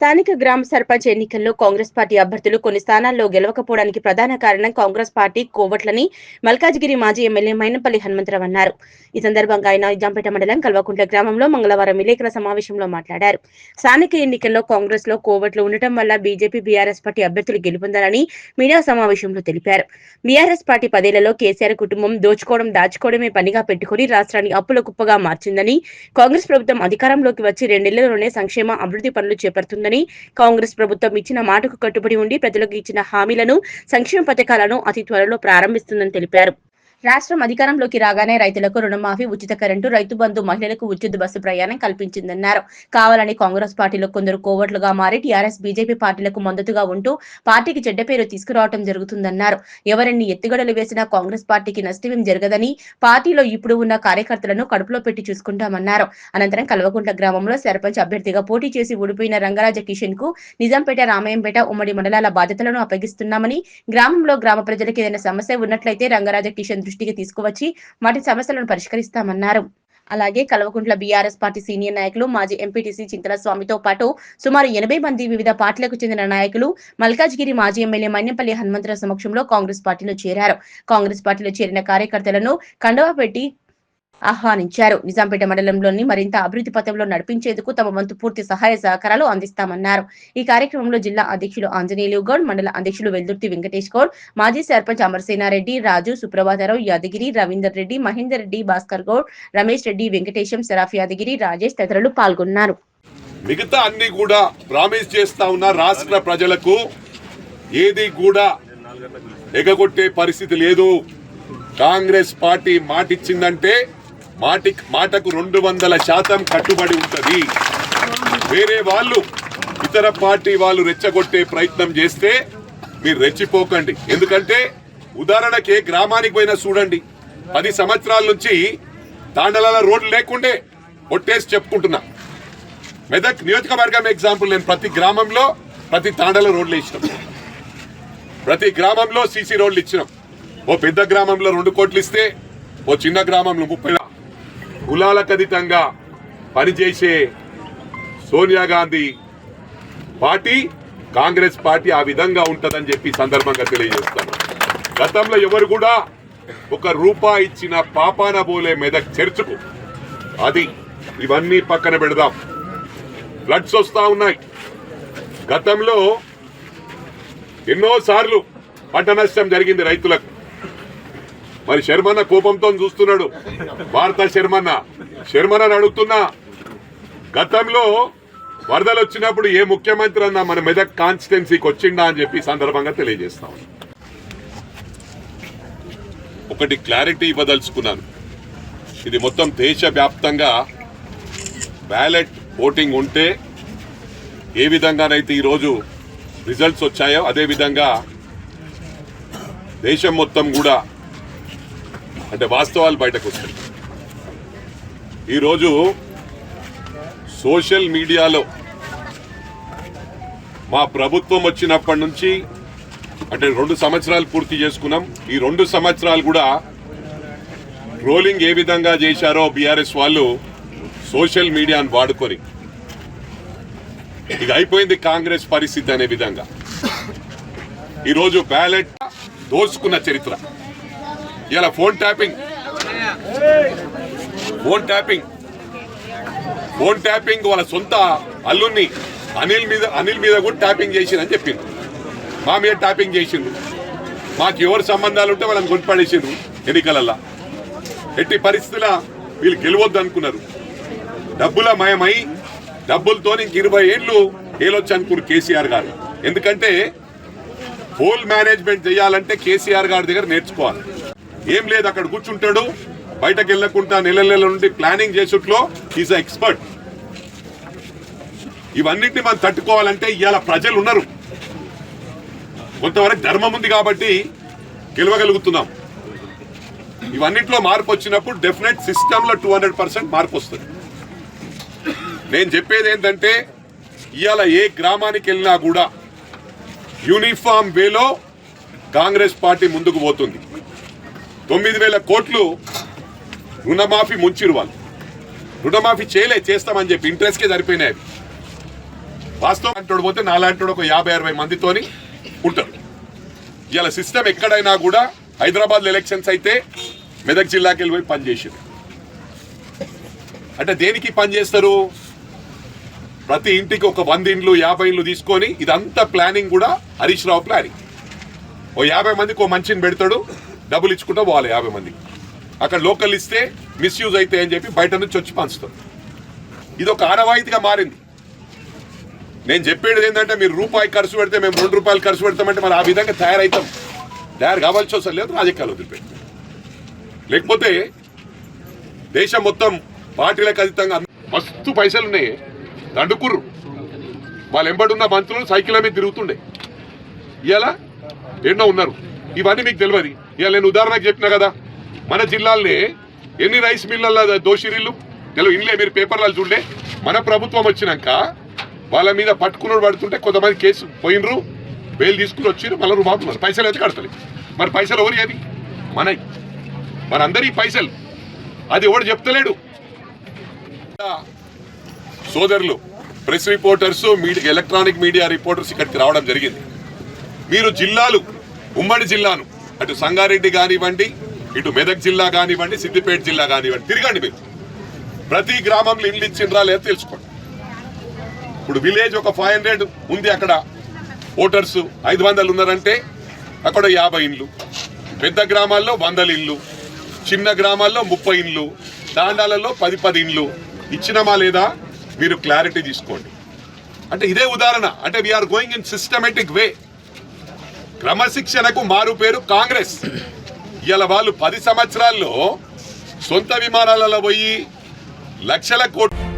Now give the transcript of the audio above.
స్థానిక గ్రామ సర్పంచ్ ఎన్నికల్లో కాంగ్రెస్ పార్టీ అభ్యర్థులు కొన్ని స్థానాల్లో గెలవకపోవడానికి ప్రధాన కారణం కాంగ్రెస్ పార్టీ కోవట్లని మల్కాజ్గిరి మాజీ ఎమ్మెల్యే మైనంపల్లి హనుమంతరావు అన్నారు. ఈ సందర్భంగా ఆయన నిజాంపేట మండలం కల్వకుంట్ల గ్రామంలో మంగళవారం విలేకరుల సమావేశంలో మాట్లాడారు. స్థానిక ఎన్నికల్లో కాంగ్రెస్ లో కోవట్లు ఉండటం వల్ల బీజేపీ బీఆర్ఎస్ పార్టీ అభ్యర్థులు గెలుపొందారని మీడియా సమావేశంలో తెలిపారు. బీఆర్ఎస్ పార్టీ 10 ఏళ్లలో కేసీఆర్ కుటుంబం దోచుకోవడం దాచుకోవడమే పనిగా పెట్టుకుని రాష్ట్రాన్ని అప్పుల కుప్పగా మార్చిందని, కాంగ్రెస్ ప్రభుత్వం అధికారంలోకి వచ్చి 2 ఏళ్లలోనే సంక్షేమ అభివృద్ధి పనులు చేపడుతుందని, కాంగ్రెస్ ప్రభుత్వం ఇచ్చిన మాటకు కట్టుబడి ఉండి ప్రజలకు ఇచ్చిన హామీలను, సంక్షేమ పథకాలను అతి త్వరలో ప్రారంభిస్తుందని తెలిపారు. రాష్ట్రం అధికారంలోకి రాగానే రైతులకు రుణమాఫీ, ఉచిత కరెంటు, రైతు బంధు, మహిళలకు ఉచిత బస్సు ప్రయాణం కల్పించిందన్నారు. కావాలని కాంగ్రెస్ పార్టీలో కొందరు కోవట్లుగా మారి టీఆర్ఎస్, బీజేపీ పార్టీలకు మద్దతుగా ఉంటూ పార్టీకి చెడ్డ పేరు తీసుకురావడం జరుగుతుందన్నారు. ఎవరెన్ని ఎత్తుగడలు వేసినా కాంగ్రెస్ పార్టీకి నష్టమేం జరగదని, పార్టీలో ఇప్పుడు ఉన్న కార్యకర్తలను కడుపులో పెట్టి చూసుకుంటామన్నారు. అనంతరం కల్వకుంట్ల గ్రామంలో సర్పంచ్ అభ్యర్థిగా పోటీ చేసి ఓడిపోయిన రంగరాజ కిషన్ కు నిజాంపేట, రామాయంపేట ఉమ్మడి మండలాల బాధ్యతలను అప్పగిస్తున్నామని, గ్రామంలో గ్రామ ప్రజలకు ఏదైనా సమస్య ఉన్నట్లయితే రంగరాజ కిషన్ దృష్టికి తీసుకువచ్చి వాటి సమస్యలను పరిష్కరిస్తామన్నారు. అలాగే కల్వకుంట్ల బీఆర్ఎస్ పార్టీ సీనియర్ నాయకులు, మాజీ ఎంపీటీసీ చింతల స్వామితో పాటు సుమారు 80 మంది వివిధ పార్టీలకు చెందిన నాయకులు మల్కాజ్గిరి మాజీ ఎమ్మెల్యే మైనంపల్లి హనుమంతరావు సమక్షంలో కాంగ్రెస్ పార్టీలో చేరారు. కాంగ్రెస్ పార్టీలో చేరిన కార్యకర్తలను కండువా పెట్టి ఆహ్వానించారు. నిజాంపేట మండలంలోని మరింత అభివృద్ధి పథంలో నడిపించేందుకు తమ వంతు పూర్తి సహాయ సహకారాలు అందిస్తామన్నారు. ఈ కార్యక్రమంలో జిల్లా అధ్యక్షులు ఆంజనేయులు గౌడ్, మండల అధ్యక్షులు వెల్దుర్తి వెంకటేష్ గౌడ్, మాజీ సర్పంచ్ అమరసేనారెడ్డి, రాజు, సుప్రభాతరావు, యాదగిరి, రవీందర్ రెడ్డి, మహేందర్ రెడ్డి, భాస్కర్ గౌడ్, రమేష్ రెడ్డి, వెంకటేశం, సరాఫ్ యాదగిరి, రాజేష్ తదితరులు పాల్గొన్నారు. మిగతా అన్ని కూడా ప్రామిస్ చేస్తా ఉన్న రాష్ట్ర ప్రజలకు ఏది కూడా ఎగగొట్టే పరిస్థితి లేదు. కాంగ్రెస్ పార్టీ మాటిచ్చిందంటే మాటకు 200% కట్టుబడి ఉంటది. వేరే వాళ్ళు, ఇతర పార్టీ వాళ్ళు రెచ్చగొట్టే ప్రయత్నం చేస్తే మీరు రెచ్చిపోకండి. ఎందుకంటే ఉదాహరణకి గ్రామానికి పోయినా చూడండి, 10 సంవత్సరాల నుంచి తాండలాల రోడ్లు లేకుండే కొట్టేసి చెప్పుకుంటున్నా. మెదక్ నియోజకవర్గం ఎగ్జాంపుల్, నేను ప్రతి గ్రామంలో ప్రతి తాండల రోడ్లు ఇచ్చినాం, ప్రతి గ్రామంలో సీసీ రోడ్లు ఇచ్చినాం. ఓ పెద్ద గ్రామంలో 2 కోట్లు ఇస్తే ఓ చిన్న గ్రామంలో 30. కులాలకు అతీతంగా పనిచేసే సోనియా గాంధీ పార్టీ, కాంగ్రెస్ పార్టీ ఆ విధంగా ఉంటుందని చెప్పి సందర్భంగా తెలియజేస్తాను. గతంలో ఎవరు కూడా 1 రూపాయి ఇచ్చిన పాపాన బోలే మెదక్ చర్చకు. అది ఇవన్నీ పక్కన పెడదాం. ఫ్లడ్స్ వస్తా ఉన్నాయి. గతంలో ఎన్నోసార్లు పంట నష్టం జరిగింది రైతులకు. మరి శర్మన్న కోపంతో చూస్తున్నాడు. భారత శర్మన్న అడుగుతున్నా, గతంలో వరదలు వచ్చినప్పుడు ఏ ముఖ్యమంత్రి అన్నా మన మెదక్ కాన్స్టిట్యున్సీకి వచ్చిండా అని చెప్పి సందర్భంగా తెలియజేస్తాం. ఒకటి క్లారిటీ ఇవ్వదలుచుకున్నాను. ఇది మొత్తం దేశవ్యాప్తంగా బ్యాలెట్ ఓటింగ్ ఉంటే ఏ విధంగానైతే ఈరోజు రిజల్ట్స్ వచ్చాయో అదే విధంగా దేశం మొత్తం కూడా అంటే వాస్తవాలు బయటకు వస్తాయి. ఈరోజు సోషల్ మీడియాలో మా ప్రభుత్వం వచ్చినప్పటి నుంచి అంటే 2 సంవత్సరాలు పూర్తి చేసుకున్నాం. ఈ 2 సంవత్సరాలు కూడా ట్రోలింగ్ ఏ విధంగా చేశారో బీఆర్ఎస్ వాళ్ళు సోషల్ మీడియాను వాడుకొని, ఇక అయిపోయింది కాంగ్రెస్ పరిస్థితి అనే విధంగా ఈరోజు బ్యాలెట్ దోచుకున్న చరిత్ర. ఇలా ఫోన్ ట్యాపింగ్ వాళ్ళ సొంత అల్లుని అనిల్ మీద కూడా ట్యాపింగ్ చేసిందని చెప్పిండు. మా మీద ట్యాపింగ్ చేసిండు. మాకు ఎవరు సంబంధాలు ఉంటే వాళ్ళని కొనిపడేసిండ్రు ఎన్నికలల్లా. ఎట్టి పరిస్థితుల వీళ్ళు గెలవద్దు అనుకున్నారు. డబ్బుల మయమై డబ్బులతో ఇంక 20 ఏళ్ళు ఏలొచ్చు అనుకున్నారు కేసీఆర్ గారు. ఎందుకంటే హోల్ మేనేజ్మెంట్ చేయాలంటే కేసీఆర్ గారి దగ్గర నేర్చుకోవాలి. ఏం లేదు, అక్కడ కూర్చుంటాడు, బయటకు వెళ్ళకుండా నెల నుండి ప్లానింగ్ చేసుట్లో ఈజ్ ఎక్స్పర్ట్. ఇవన్నింటినీ మనం తట్టుకోవాలంటే ఇవాళ ప్రజలు ఉన్నారు, కొంతవరకు ధర్మం ఉంది కాబట్టి గెలవగలుగుతున్నాం. ఇవన్నింటిలో మార్పు వచ్చినప్పుడు డెఫినెట్ సిస్టంలో 200% మార్పు వస్తుంది. నేను చెప్పేది ఏంటంటే ఇవాళ ఏ గ్రామానికి వెళ్ళినా కూడా యూనిఫామ్ వేలో కాంగ్రెస్ పార్టీ ముందుకు పోతుంది. 9,000 కోట్లు రుణమాఫీ ముంచిరు. వాళ్ళు రుణమాఫీ చేస్తామని చెప్పి ఇంట్రెస్ట్కే సరిపోయినాయి. వాస్తవం అంటాడు పోతే నాలాంటి ఒక 50-60 మందితోని ఉంటారు. ఇలా సిస్టమ్ ఎక్కడైనా కూడా హైదరాబాద్ ఎలక్షన్స్ అయితే మెదక్ జిల్లాకి వెళ్ళి పోయి పనిచేసారు. అంటే దేనికి పనిచేస్తారు? ప్రతి ఇంటికి ఒక 100 ఇండ్లు 50 ఇండ్లు తీసుకొని ఇదంతా ప్లానింగ్ కూడా హరీష్ రావు ప్లానింగ్. ఓ 50 మందికి ఓ మంచిని పెడతాడు, డబ్బులు ఇచ్చుకుంటా పోవాలి 50 మందికి. అక్కడ లోకల్ ఇస్తే మిస్యూజ్ అయితే అని చెప్పి బయట నుంచి వచ్చి పంచుతారు. ఇది ఒక ఆనవాయితీగా మారింది. నేను చెప్పేది ఏంటంటే మీరు రూపాయి ఖర్చు పెడితే మేము 2 రూపాయలు ఖర్చు పెడతామంటే మరి ఆ విధంగా తయారు కావాల్సి వస్తుంది. లేదు రాజకీయాలు వదిలిపెట్టి, లేకపోతే దేశం మొత్తం పార్టీలకు అతీతంగా మస్తు పైసలు ఉన్నాయి, దండుకుర్రు. వాళ్ళు ఎంబడున్న మంత్రులు సైకిల్ మీద తిరుగుతుండే, ఇలా ఎన్నో ఉన్నారు. ఇవన్నీ మీకు తెలియదు. ఇవాళ నేను ఉదాహరణకు చెప్పినా కదా, మన జిల్లాలనే ఎన్ని రైస్ మిల్లల దోషిరీళ్ళు తెలియదు. ఇన్లే మీరు పేపర్లలో చూడలే. మన ప్రభుత్వం వచ్చినాక వాళ్ళ మీద పట్టుకున్నాడు పడుతుంటే కొంతమంది కేసు పోయినరు, బెయిల్ తీసుకుని వచ్చిరు, మళ్ళీ రూపాయలు పైసలు అయితే కడతలేదు. మరి పైసలు ఎవరు అది? మనందరి పైసలు. అది ఎవడు చెప్తలేడు. సోదరులు press reporters, media, electronic media reporters ఇక్కడికి రావడం జరిగింది. మీరు జిల్లాలు, ఉమ్మడి జిల్లాను అటు సంగారెడ్డి కానివ్వండి, ఇటు మెదక్ జిల్లా కానివ్వండి, సిద్దిపేట జిల్లా కానివ్వండి, తిరగండి. మీరు ప్రతి గ్రామంలో ఇల్లు ఇచ్చిండ్రా లేదా తెలుసుకోండి. ఇప్పుడు విలేజ్ ఒక 500 ఉంది, అక్కడ ఓటర్స్ 500 ఉన్నారంటే అక్కడ 50 ఇండ్లు, పెద్ద గ్రామాల్లో 100 ఇండ్లు, చిన్న గ్రామాల్లో 30 ఇండ్లు, తాండాలలో 10 ఇండ్లు ఇచ్చినమా లేదా మీరు క్లారిటీ తీసుకోండి. అంటే ఇదే ఉదాహరణ. అంటే we are going in systematic way. క్రమశిక్షణకు మారు పేరు కాంగ్రెస్. ఇవాళ వాళ్ళు 10 సంవత్సరాల్లో సొంత విమానాలలో పోయి లక్షల కోట్లు